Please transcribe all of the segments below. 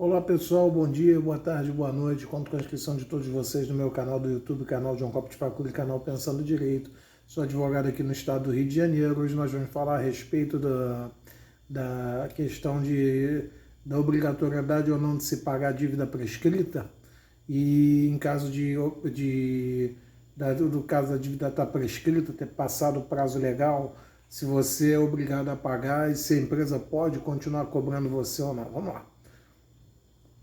Olá pessoal, bom dia, boa tarde, boa noite. Conto com a inscrição de todos vocês no meu canal do YouTube, canal João Copo de Facula e canal Pensando Direito. Sou advogado aqui no estado do Rio de Janeiro. Hoje nós vamos falar a respeito da questão da obrigatoriedade ou não de se pagar a dívida prescrita. E em caso do caso da dívida estar prescrita, ter passado o prazo legal, se você é obrigado a pagar e se a empresa pode continuar cobrando você ou não. Vamos lá.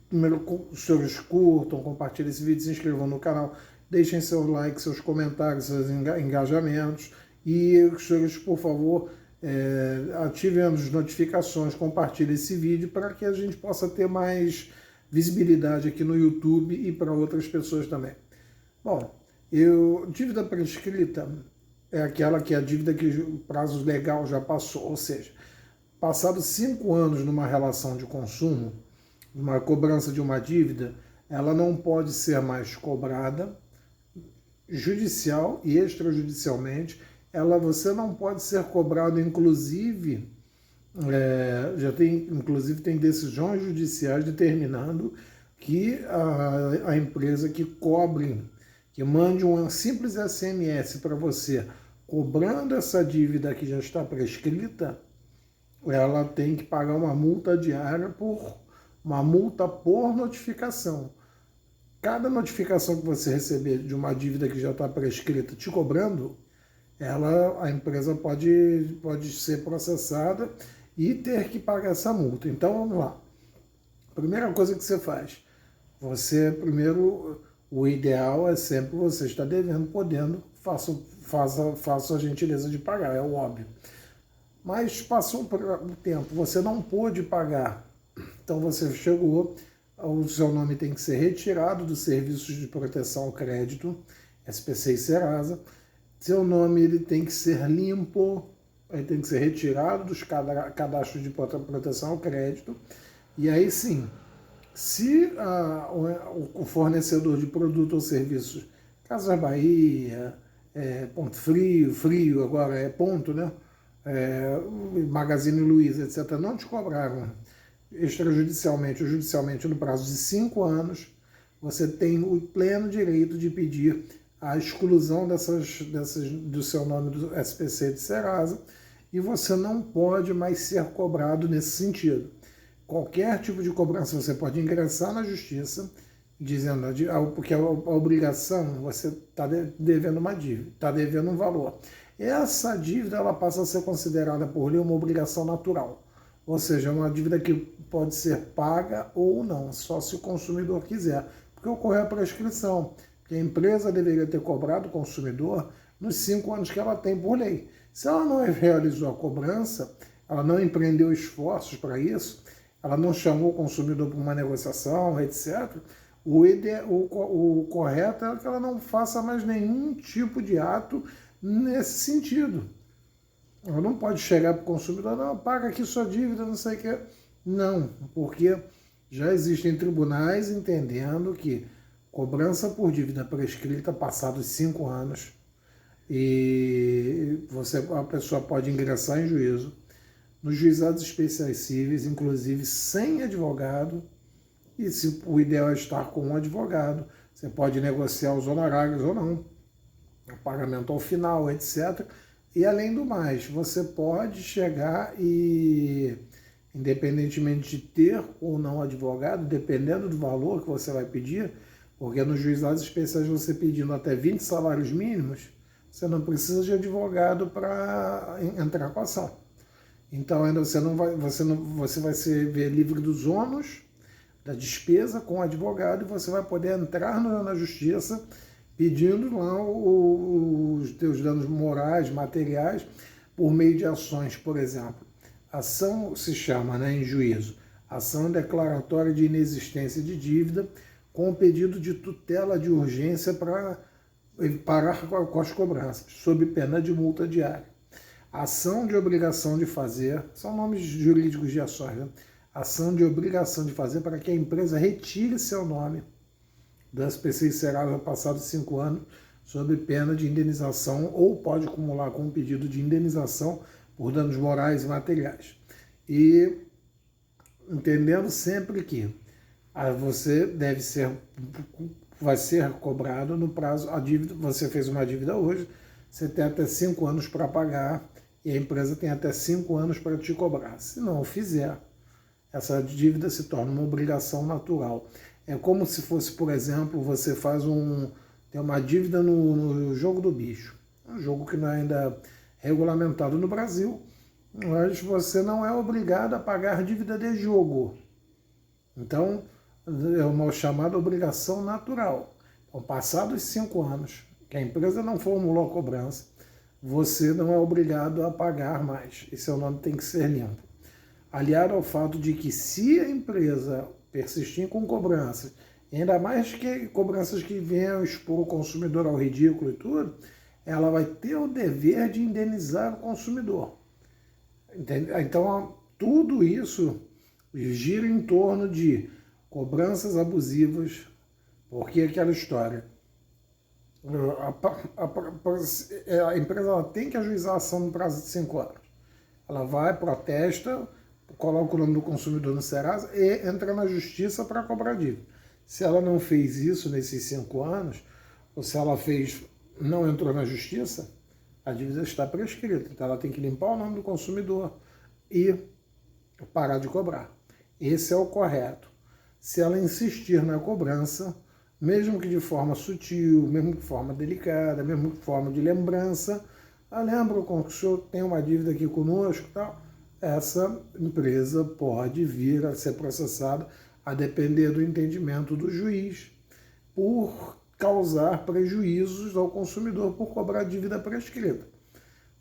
Primeiro, os senhores curtam, compartilhem esse vídeo, se inscrevam no canal, deixem seu like, seus comentários, seus engajamentos e os senhores, por favor, ativem as notificações, compartilhem esse vídeo para que a gente possa ter mais visibilidade aqui no YouTube e para outras pessoas também. Bom, dívida prescrita é aquela que é a dívida que o prazo legal já passou, ou seja, passados 5 anos numa relação de consumo, uma cobrança de uma dívida, ela não pode ser mais cobrada judicial e extrajudicialmente. Você não pode ser cobrado, inclusive, tem decisões judiciais determinando que a empresa que mande um simples SMS para você, cobrando essa dívida que já está prescrita, ela tem que pagar uma multa diária uma multa por notificação. Cada notificação que você receber de uma dívida que já está prescrita te cobrando, a empresa pode ser processada e ter que pagar essa multa. Então vamos lá. Primeira coisa que você faz, o ideal é sempre você estar devendo, podendo, faça a gentileza de pagar, é o óbvio. Mas passou um tempo, você não pôde pagar. Então você chegou, o seu nome tem que ser retirado dos serviços de proteção ao crédito, SPC e Serasa. Seu nome ele tem que ser limpo, ele tem que ser retirado dos cadastros de proteção ao crédito. E aí sim, se o fornecedor de produto ou serviços, Casas Bahia, Ponto Frio agora é Ponto, né? Magazine Luiza, etc., não te cobraram extrajudicialmente ou judicialmente no prazo de 5 anos, você tem o pleno direito de pedir a exclusão do seu nome do SPC de Serasa e você não pode mais ser cobrado nesse sentido. Qualquer tipo de cobrança você pode ingressar na justiça dizendo porque a obrigação, você está devendo uma dívida, está devendo um valor. Essa dívida ela passa a ser considerada por lei uma obrigação natural. Ou seja, uma dívida que pode ser paga ou não, só se o consumidor quiser, porque ocorreu a prescrição, que a empresa deveria ter cobrado o consumidor nos 5 anos que ela tem por lei. Se ela não realizou a cobrança, ela não empreendeu esforços para isso, ela não chamou o consumidor para uma negociação, etc., o correto é que ela não faça mais nenhum tipo de ato nesse sentido. Ela não pode chegar para o consumidor, não, paga aqui sua dívida, não sei o que. Não, porque já existem tribunais entendendo que cobrança por dívida prescrita passados 5 anos e a pessoa pode ingressar em juízo nos juizados especiais cíveis, inclusive sem advogado, e se o ideal é estar com um advogado, você pode negociar os honorários ou não, o pagamento ao final, etc., e além do mais, você pode chegar e, independentemente de ter ou não advogado, dependendo do valor que você vai pedir, porque nos juizados especiais você pedindo até 20 salários mínimos, você não precisa de advogado para entrar com a ação. Então ainda você vai ser livre dos ônus da despesa com o advogado e você vai poder entrar na justiça pedindo lá os teus danos morais, materiais, por meio de ações, por exemplo. Ação se chama, em juízo, ação declaratória de inexistência de dívida com pedido de tutela de urgência para parar com as cobranças, sob pena de multa diária. Ação de obrigação de fazer, são nomes jurídicos de ações, né? Ação de obrigação de fazer para que a empresa retire seu nome do SPC e Serasa passados 5 anos, sob pena de indenização, ou pode acumular com um pedido de indenização por danos morais e materiais. E entendendo sempre que você vai ser cobrado no prazo, a dívida, você fez uma dívida hoje, você tem até 5 anos para pagar e a empresa tem até 5 anos para te cobrar. Se não fizer, essa dívida se torna uma obrigação natural. É como se fosse, por exemplo, você tem uma dívida no jogo do bicho, um jogo que não é ainda regulamentado no Brasil, mas você não é obrigado a pagar dívida de jogo. Então, é uma chamada obrigação natural. Então, passados 5 anos, que a empresa não formulou a cobrança, você não é obrigado a pagar mais. E seu nome tem que ser limpo. Aliado ao fato de que se a empresa persistir com cobranças, ainda mais que cobranças que venham expor o consumidor ao ridículo e tudo, ela vai ter o dever de indenizar o consumidor. Então, tudo isso gira em torno de cobranças abusivas, porque aquela história, a empresa ela tem que ajuizar a ação no prazo de 5 anos. Ela vai, protesta, coloca o nome do consumidor no Serasa e entra na justiça para cobrar dívida. Se ela não fez isso nesses 5 anos, ou se ela não entrou na justiça, a dívida está prescrita. Então ela tem que limpar o nome do consumidor e parar de cobrar. Esse é o correto. Se ela insistir na cobrança, mesmo que de forma sutil, mesmo de forma delicada, mesmo de forma de lembrança, lembra que o senhor tem uma dívida aqui conosco e tal, essa empresa pode vir a ser processada a depender do entendimento do juiz por causar prejuízos ao consumidor por cobrar dívida prescrita.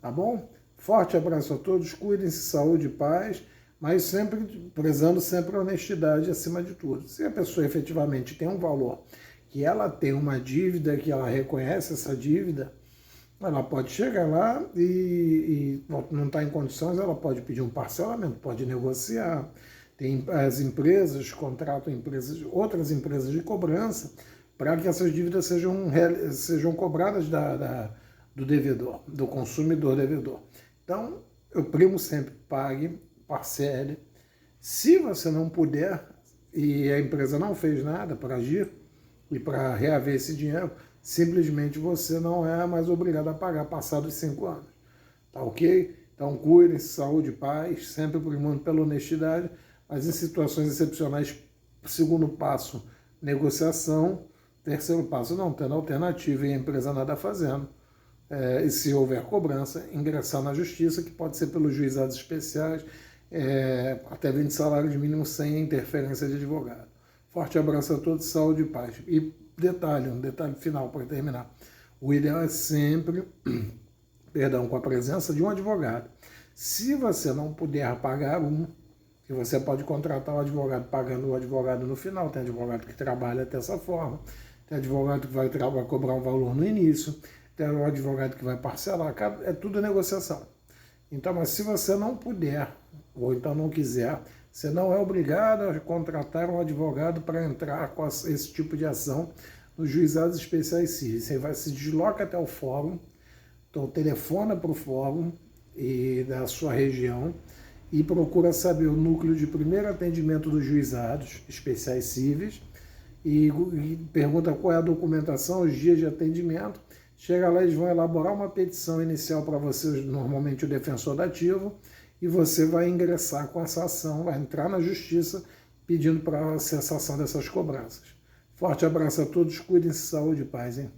Tá bom? Forte abraço a todos, cuidem-se, saúde e paz, mas sempre prezando sempre a honestidade acima de tudo. Se a pessoa efetivamente tem um valor, que ela tem uma dívida, que ela reconhece essa dívida, ela pode chegar lá e não está em condições, ela pode pedir um parcelamento, pode negociar. As empresas contratam outras empresas de cobrança para que essas dívidas sejam cobradas do devedor, do consumidor devedor. Então, eu primo sempre, pague, parcele. Se você não puder e a empresa não fez nada para agir e para reaver esse dinheiro, simplesmente você não é mais obrigado a pagar passados 5 anos. Tá ok? Então cuidem-se, saúde e paz, sempre primando pela honestidade, mas em situações excepcionais, segundo passo, negociação, terceiro passo, não tendo alternativa e a empresa nada fazendo. E se houver cobrança, ingressar na justiça, que pode ser pelos juizados especiais, até 20 salários mínimos sem interferência de advogado. Forte abraço a todos, saúde e paz. E um detalhe final para terminar. O ideal é sempre, com a presença de um advogado. Se você não puder pagar que você pode contratar um advogado pagando o advogado no final. Tem advogado que trabalha dessa forma, tem advogado que vai cobrar um valor no início, tem um advogado que vai parcelar, é tudo negociação. Então, mas se você não puder, ou então não quiser, você não é obrigado a contratar um advogado para entrar com esse tipo de ação nos juizados especiais civis. Você vai se desloca até o fórum, então telefona para o fórum e da sua região e procura saber o núcleo de primeiro atendimento dos juizados especiais civis e pergunta qual é a documentação, os dias de atendimento. Chega lá, eles vão elaborar uma petição inicial para você, normalmente o defensor dativo, e você vai ingressar com essa ação, vai entrar na justiça pedindo para a cessação dessas cobranças. Forte abraço a todos, cuidem-se, saúde e paz, hein?